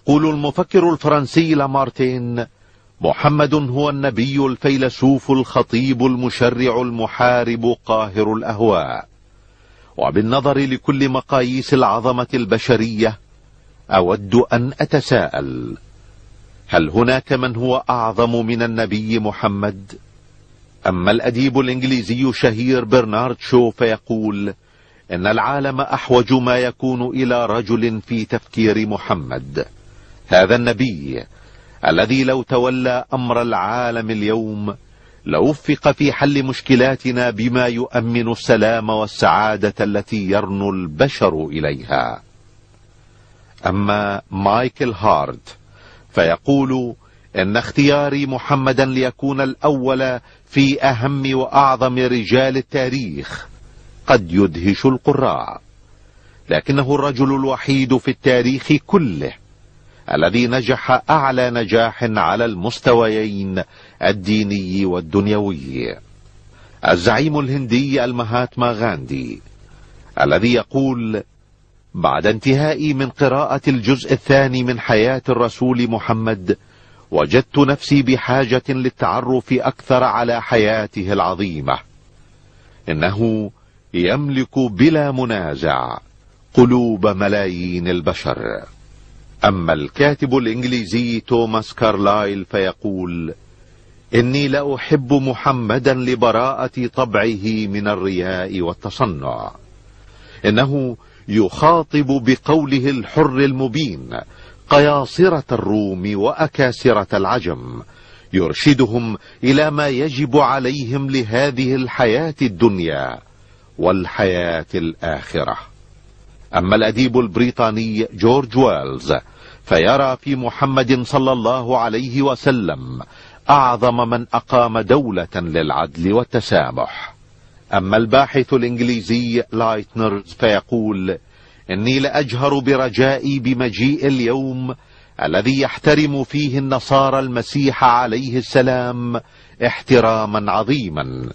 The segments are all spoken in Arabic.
ويقول المفكر الفرنسي لامارتين: محمد هو النبي الفيلسوف الخطيب المشرع المحارب قاهر الأهواء. وبالنظر لكل مقاييس العظمة البشرية أود أن أتساءل: هل هناك من هو أعظم من النبي محمد؟ أما الأديب الإنجليزي الشهير برنارد شو فيقول إن العالم أحوج ما يكون إلى رجل في تفكير محمد، هذا النبي الذي لو تولى أمر العالم اليوم لوفق في حل مشكلاتنا بما يؤمن السلام والسعادة التي يرنو البشر إليها. أما مايكل هارت فيقول إن اختياري محمدا ليكون الأول في أهم وأعظم رجال التاريخ قد يدهش القراء، لكنه الرجل الوحيد في التاريخ كله الذي نجح أعلى نجاح على المستويين الديني والدنيوي. الزعيم الهندي المهاتما غاندي الذي يقول: بعد انتهائي من قراءة الجزء الثاني من حياة الرسول محمد وجدت نفسي بحاجة للتعرف أكثر على حياته العظيمة. إنه يملك بلا منازع قلوب ملايين البشر. أما الكاتب الإنجليزي توماس كارلايل فيقول: إني لا أحب محمدا لبراءة طبعه من الرياء والتصنع. إنه يخاطب بقوله الحر المبين قياصرة الروم وأكاسرة العجم، يرشدهم إلى ما يجب عليهم لهذه الحياة الدنيا والحياة الآخرة. أما الأديب البريطاني جورج ويلز فيرى في محمد صلى الله عليه وسلم أعظم من أقام دولة للعدل والتسامح. أما الباحث الإنجليزي لايتنر فيقول: إني لأجهر برجائي بمجيء اليوم الذي يحترم فيه النصارى المسيح عليه السلام احتراما عظيما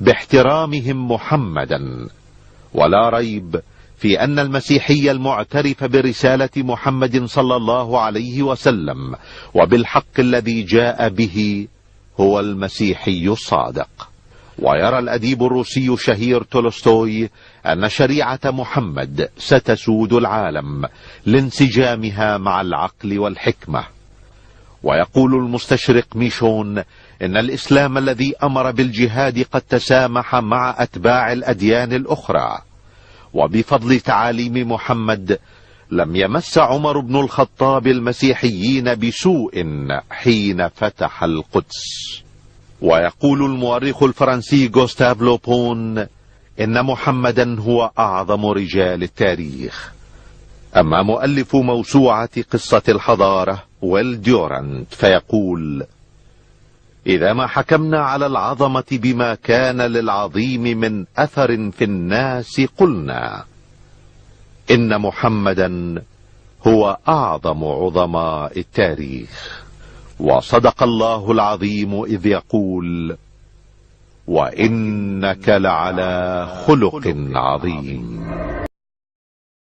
باحترامهم محمدا. ولا ريب في أن المسيحي المعترف برسالة محمد صلى الله عليه وسلم وبالحق الذي جاء به هو المسيحي الصادق. ويرى الأديب الروسي الشهير تولستوي أن شريعة محمد ستسود العالم لانسجامها مع العقل والحكمة. ويقول المستشرق ميشون إن الإسلام الذي أمر بالجهاد قد تسامح مع أتباع الأديان الأخرى، وبفضل تعاليم محمد لم يمس عمر بن الخطاب المسيحيين بسوء حين فتح القدس. ويقول المؤرخ الفرنسي غوستاف لوبون إن محمدا هو أعظم رجال التاريخ. أما مؤلف موسوعة قصة الحضارة ويل ديورانت فيقول: إذا ما حكمنا على العظمة بما كان للعظيم من أثر في الناس قلنا إن محمدا هو أعظم عظماء التاريخ. وصدق الله العظيم إذ يقول: وإنك لعلى خلق عظيم.